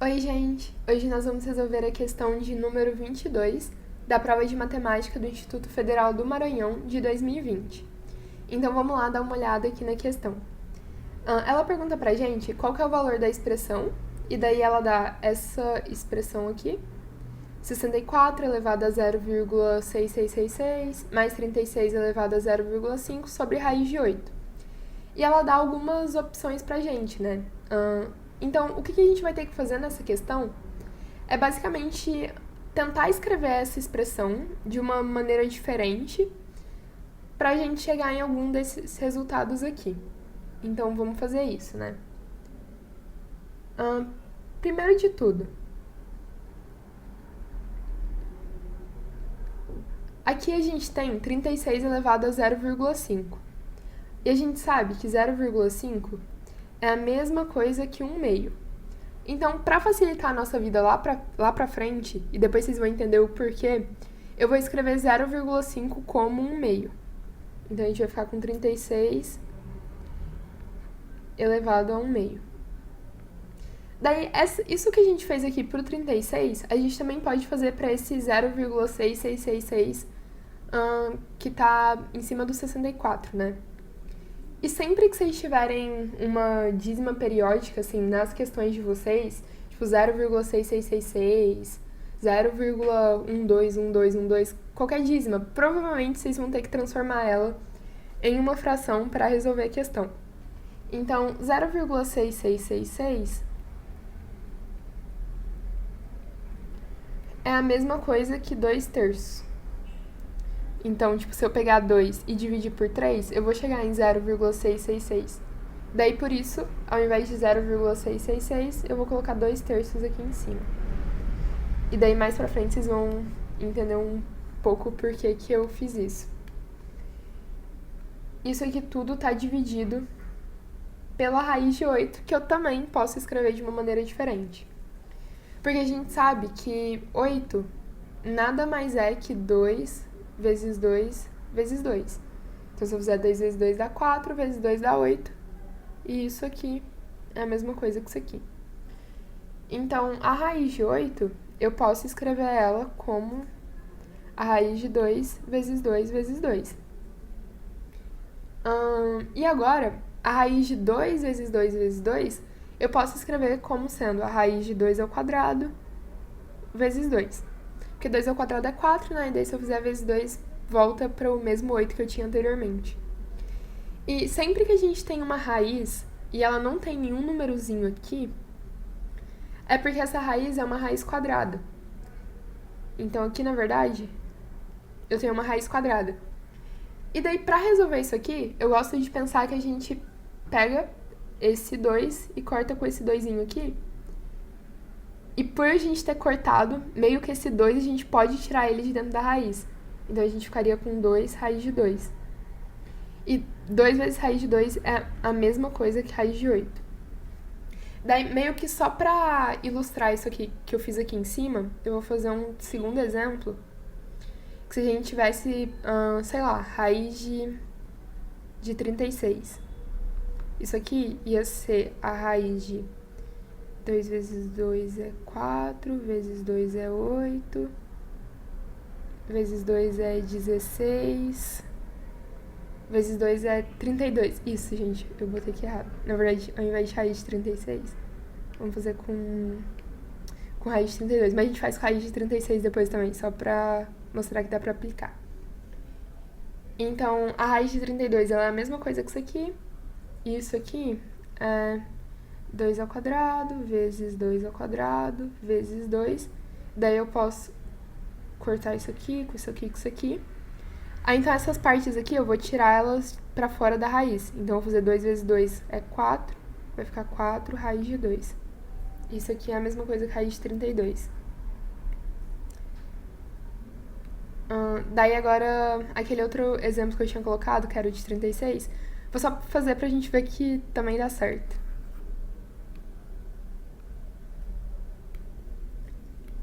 Oi, gente! Hoje nós vamos resolver a questão de número 22 da prova de matemática do Instituto Federal do Maranhão de 2020. Então vamos lá dar uma olhada aqui na questão. Ela pergunta pra gente qual que é o valor da expressão, e daí ela dá essa expressão aqui, 64 elevado a 0,6666 mais 36 elevado a 0,5 sobre raiz de 8. E ela dá algumas opções pra gente, né? Então, o que a gente vai ter que fazer nessa questão é basicamente tentar escrever essa expressão de uma maneira diferente pra gente chegar em algum desses resultados aqui. Então, vamos fazer isso, né? Primeiro de tudo, aqui a gente tem 36 elevado a 0,5. E a gente sabe que 0,5 é a mesma coisa que 1 meio. Então, para facilitar a nossa vida lá pra frente, e depois vocês vão entender o porquê, eu vou escrever 0,5 como 1 meio. Então, a gente vai ficar com 36 elevado a 1 meio. Daí, isso que a gente fez aqui pro 36, a gente também pode fazer para esse 0,6666, que tá em cima do 64, né? E sempre que vocês tiverem uma dízima periódica, assim, nas questões de vocês, tipo 0,6666, 0,121212, qualquer dízima, provavelmente vocês vão ter que transformar ela em uma fração para resolver a questão. Então, 0,6666 é a mesma coisa que 2/3. Então, tipo, se eu pegar 2 e dividir por 3, eu vou chegar em 0,666. Daí, por isso, ao invés de 0,666, eu vou colocar 2/3 aqui em cima. E daí, mais pra frente, vocês vão entender um pouco por que eu fiz isso. Isso aqui tudo tá dividido pela raiz de 8, que eu também posso escrever de uma maneira diferente. Porque a gente sabe que 8 nada mais é que 2 vezes 2 vezes 2. Então, se eu fizer 2 vezes 2 dá 4, vezes 2 dá 8. E isso aqui é a mesma coisa que isso aqui. Então, a raiz de 8, eu posso escrever ela como a raiz de 2 vezes 2 vezes 2. E agora, a raiz de 2 vezes 2 vezes 2, eu posso escrever como sendo a raiz de 2 ao quadrado vezes 2. Porque 2 ao quadrado é 4, né? E daí se eu fizer vezes 2, volta para o mesmo 8 que eu tinha anteriormente. E sempre que a gente tem uma raiz e ela não tem nenhum númerozinho aqui, é porque essa raiz é uma raiz quadrada. Então aqui, na verdade, eu tenho uma raiz quadrada. E daí, para resolver isso aqui, eu gosto de pensar que a gente pega esse 2 e corta com esse 2zinho aqui. E por a gente ter cortado, meio que esse 2 a gente pode tirar ele de dentro da raiz. Então a gente ficaria com 2 raiz de 2. E 2 vezes raiz de 2 é a mesma coisa que raiz de 8. Daí, meio que só pra ilustrar isso aqui que eu fiz aqui em cima, eu vou fazer um segundo exemplo. Que se a gente tivesse, sei lá, raiz de 36. Isso aqui ia ser a raiz de 2 vezes 2 é 4, vezes 2 é 8, vezes 2 é 16, vezes 2 é 32. Isso, gente, eu botei aqui errado. Na verdade, ao invés de raiz de 36, vamos fazer com raiz de 32. Mas a gente faz com raiz de 36 depois também, só pra mostrar que dá pra aplicar. Então, a raiz de 32 ela é a mesma coisa que isso aqui. E isso aqui é 2 ao quadrado, vezes 2 ao quadrado, vezes 2. Daí eu posso cortar isso aqui, com isso aqui, com isso aqui. Aí, então, essas partes aqui, eu vou tirar elas pra fora da raiz. Então, eu vou fazer 2 vezes 2 é 4, vai ficar 4 raiz de 2. Isso aqui é a mesma coisa que raiz de 32. Daí, agora, aquele outro exemplo que eu tinha colocado, que era o de 36, vou só fazer pra gente ver que também dá certo.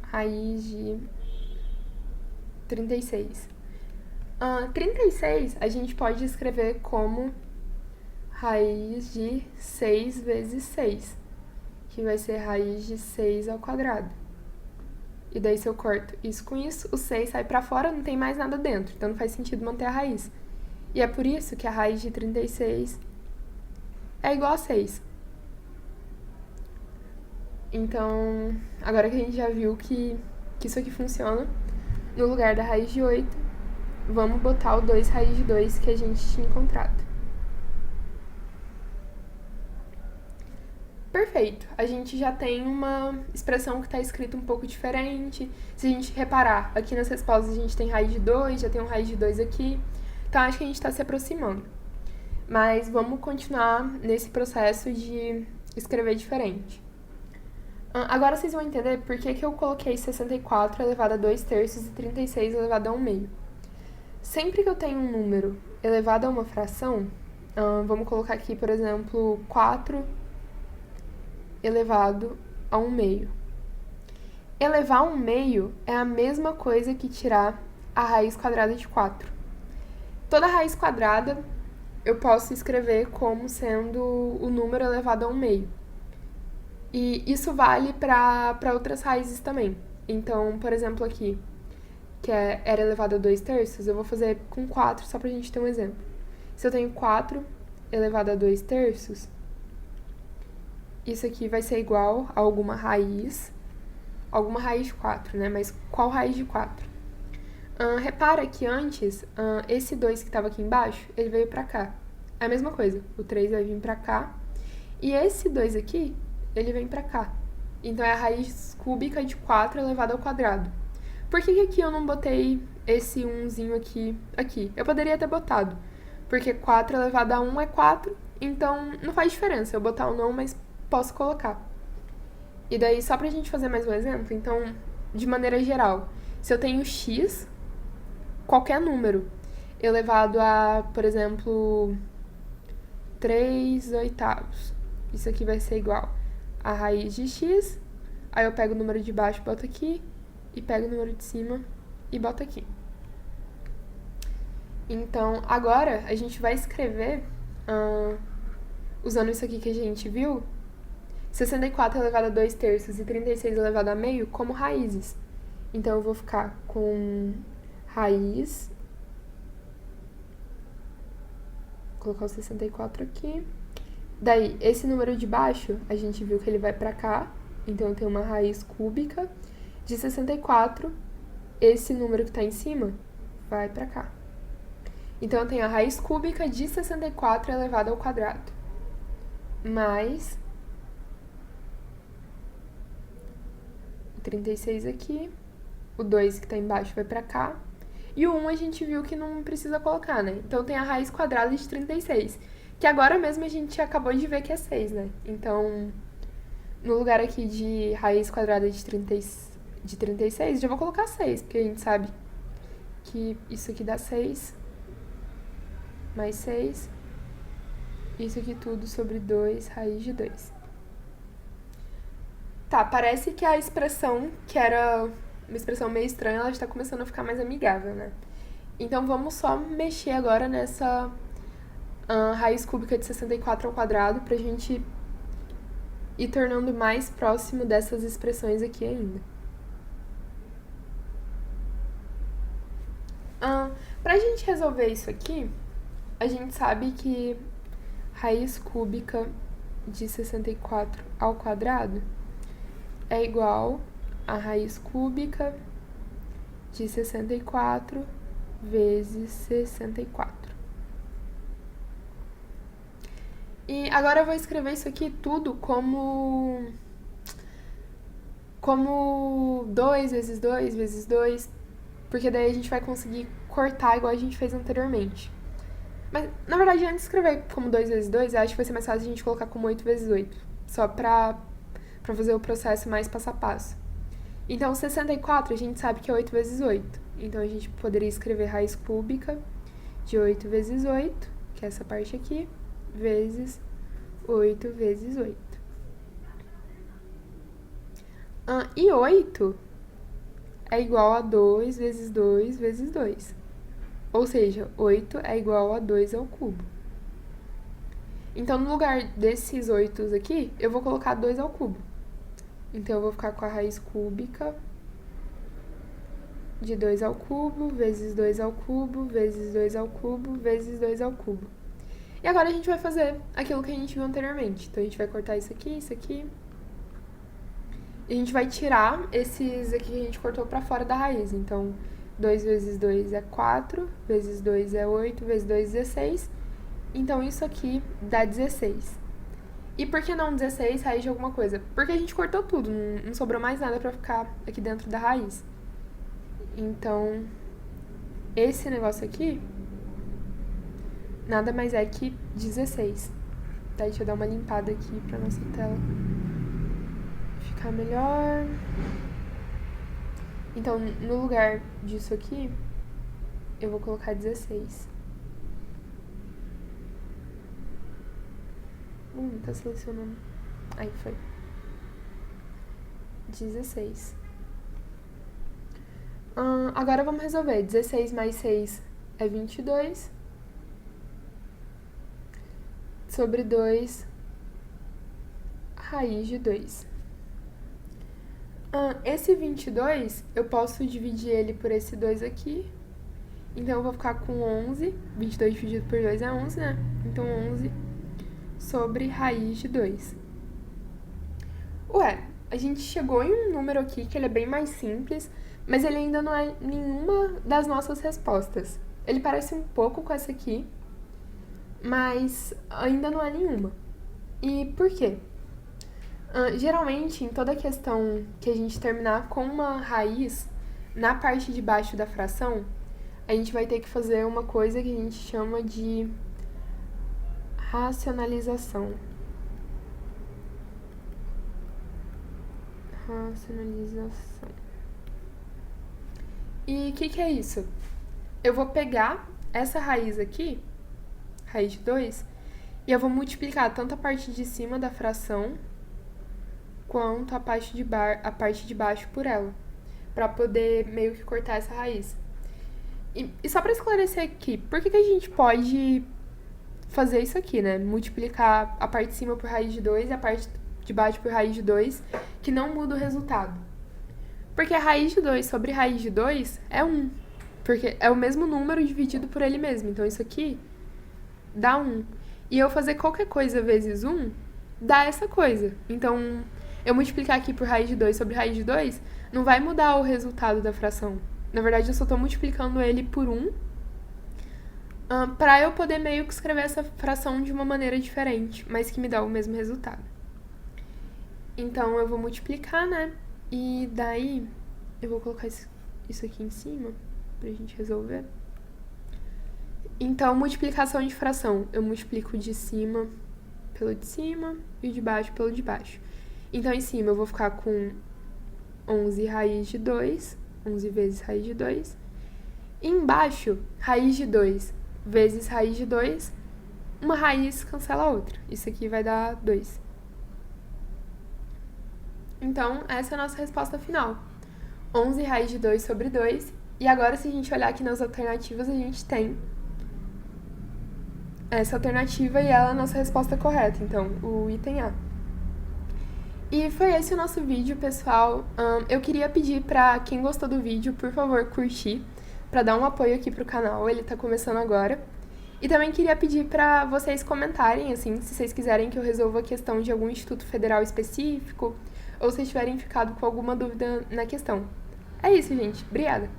Raiz de 36. 36 a gente pode escrever como raiz de 6 vezes 6, que vai ser raiz de 6 ao quadrado. E daí, se eu corto isso com isso, o 6 sai pra fora, não tem mais nada dentro. Então, não faz sentido manter a raiz. E é por isso que a raiz de 36 é igual a 6. Então, agora que a gente já viu que isso aqui funciona, no lugar da raiz de 8, vamos botar o 2 raiz de 2 que a gente tinha encontrado. Perfeito. A gente já tem uma expressão que está escrita um pouco diferente. Se a gente reparar, aqui nas respostas a gente tem raiz de 2, já tem um raiz de 2 aqui. Então, acho que a gente está se aproximando. Mas vamos continuar nesse processo de escrever diferente. Agora vocês vão entender por que eu coloquei 64 elevado a 2 terços e 36 elevado a 1 meio. Sempre que eu tenho um número elevado a uma fração, vamos colocar aqui, por exemplo, 4 elevado a 1 meio. Elevar 1 meio é a mesma coisa que tirar a raiz quadrada de 4. Toda raiz quadrada eu posso escrever como sendo o número elevado a 1 meio. E isso vale para outras raízes também. Então, por exemplo, aqui, que era elevado a 2 terços, eu vou fazer com 4, só pra gente ter um exemplo. Se eu tenho 4 elevado a 2 terços, isso aqui vai ser igual a alguma raiz de 4, né? Mas qual raiz de 4? Repara que antes, esse 2 que estava aqui embaixo, ele veio pra cá. É a mesma coisa, o 3 vai vir pra cá. E esse 2 aqui, ele vem pra cá. Então, é a raiz cúbica de 4 elevado ao quadrado. Por que aqui eu não botei esse 1zinho aqui? Eu poderia ter botado, porque 4 elevado a 1 é 4, então não faz diferença eu botar ou não, mas posso colocar. E daí, só pra gente fazer mais um exemplo, então, de maneira geral, se eu tenho x, qualquer número elevado a, por exemplo, 3 oitavos, isso aqui vai ser igual a raiz de x, aí eu pego o número de baixo e boto aqui, e pego o número de cima e boto aqui. Então, agora a gente vai escrever, usando isso aqui que a gente viu, 64 elevado a 2 terços e 36 elevado a meio como raízes. Então, eu vou ficar com raiz, vou colocar o 64 aqui. Daí, esse número de baixo, a gente viu que ele vai pra cá, então eu tenho uma raiz cúbica de 64, esse número que tá em cima vai pra cá. Então, eu tenho a raiz cúbica de 64 elevado ao quadrado, mais 36 aqui, o 2 que tá embaixo vai pra cá, e o 1 a gente viu que não precisa colocar, né? Então, tem a raiz quadrada de 36, que agora mesmo a gente acabou de ver que é 6, né? Então, no lugar aqui de raiz quadrada de 36, já vou colocar 6, porque a gente sabe que isso aqui dá 6, mais 6, isso aqui tudo sobre 2 raiz de 2. Tá, parece que a expressão, que era uma expressão meio estranha, ela está começando a ficar mais amigável, né? Então, vamos só mexer agora nessa raiz cúbica de 64 ao quadrado pra gente ir tornando mais próximo dessas expressões aqui ainda. Pra gente resolver isso aqui, a gente sabe que raiz cúbica de 64 ao quadrado é igual a raiz cúbica de 64 vezes 64. E agora eu vou escrever isso aqui tudo como 2 vezes 2 vezes 2, porque daí a gente vai conseguir cortar igual a gente fez anteriormente. Mas, na verdade, antes de escrever como 2 vezes 2, eu acho que vai ser mais fácil a gente colocar como 8 vezes 8, só pra fazer o processo mais passo a passo. Então, 64 a gente sabe que é 8 vezes 8. Então, a gente poderia escrever raiz cúbica de 8 vezes 8, que é essa parte aqui, vezes 8 vezes 8. E 8 é igual a 2 vezes 2 vezes 2. Ou seja, 8 é igual a 2 ao cubo. Então, no lugar desses 8 aqui, eu vou colocar 2 ao cubo. Então, eu vou ficar com a raiz cúbica de 2 ao cubo, vezes 2 ao cubo, vezes 2 ao cubo, vezes 2 ao cubo. E agora a gente vai fazer aquilo que a gente viu anteriormente. Então, a gente vai cortar isso aqui, isso aqui. E a gente vai tirar esses aqui que a gente cortou pra fora da raiz. Então, 2 vezes 2 é 4, vezes 2 é 8, vezes 2 é 16. Então, isso aqui dá 16. E por que não 16 raiz de alguma coisa? Porque a gente cortou tudo, não sobrou mais nada pra ficar aqui dentro da raiz. Então, esse negócio aqui nada mais é que 16. Tá, deixa eu dar uma limpada aqui pra nossa tela ficar melhor. Então, no lugar disso aqui, eu vou colocar 16. Tá selecionando. Aí foi. 16. Agora vamos resolver. 16 mais 6 é 22. Sobre 2, raiz de 2. Esse 22, eu posso dividir ele por esse 2 aqui. Então, eu vou ficar com 11. 22 dividido por 2 é 11, né? Então, 11 sobre raiz de 2. Ué, a gente chegou em um número aqui que ele é bem mais simples, mas ele ainda não é nenhuma das nossas respostas. Ele parece um pouco com essa aqui, mas ainda não é nenhuma. E por quê? Geralmente, em toda questão que a gente terminar com uma raiz, na parte de baixo da fração, a gente vai ter que fazer uma coisa que a gente chama de racionalização. E o que é isso? Eu vou pegar essa raiz aqui, raiz de 2, e eu vou multiplicar tanto a parte de cima da fração quanto a parte de baixo por ela, para poder meio que cortar essa raiz. E só para esclarecer aqui, por que a gente pode fazer isso aqui, né? Multiplicar a parte de cima por raiz de 2 e a parte de baixo por raiz de 2, que não muda o resultado. Porque a raiz de 2 sobre raiz de 2 é 1. Porque é o mesmo número dividido por ele mesmo. Então, isso aqui dá 1. E eu fazer qualquer coisa vezes 1, dá essa coisa. Então, eu multiplicar aqui por raiz de 2 sobre raiz de 2, não vai mudar o resultado da fração. Na verdade, eu só estou multiplicando ele por 1, para eu poder meio que escrever essa fração de uma maneira diferente, mas que me dá o mesmo resultado. Então, eu vou multiplicar, né? E daí, eu vou colocar isso aqui em cima, pra gente resolver. Então, multiplicação de fração. Eu multiplico o de cima pelo de cima e o de baixo pelo de baixo. Então, em cima, eu vou ficar com 11 raiz de 2, 11 vezes raiz de 2. E embaixo, raiz de 2 vezes raiz de 2, uma raiz cancela a outra. Isso aqui vai dar 2. Então, essa é a nossa resposta final. 11 raiz de 2 sobre 2. E agora, se a gente olhar aqui nas alternativas, a gente tem essa alternativa e ela é a nossa resposta correta. Então, o item A. E foi esse o nosso vídeo, pessoal. Eu queria pedir pra quem gostou do vídeo, por favor, curtir, pra dar um apoio aqui pro canal, ele tá começando agora. E também queria pedir pra vocês comentarem, assim, se vocês quiserem que eu resolva a questão de algum instituto federal específico, ou se tiverem ficado com alguma dúvida na questão. É isso, gente. Obrigada!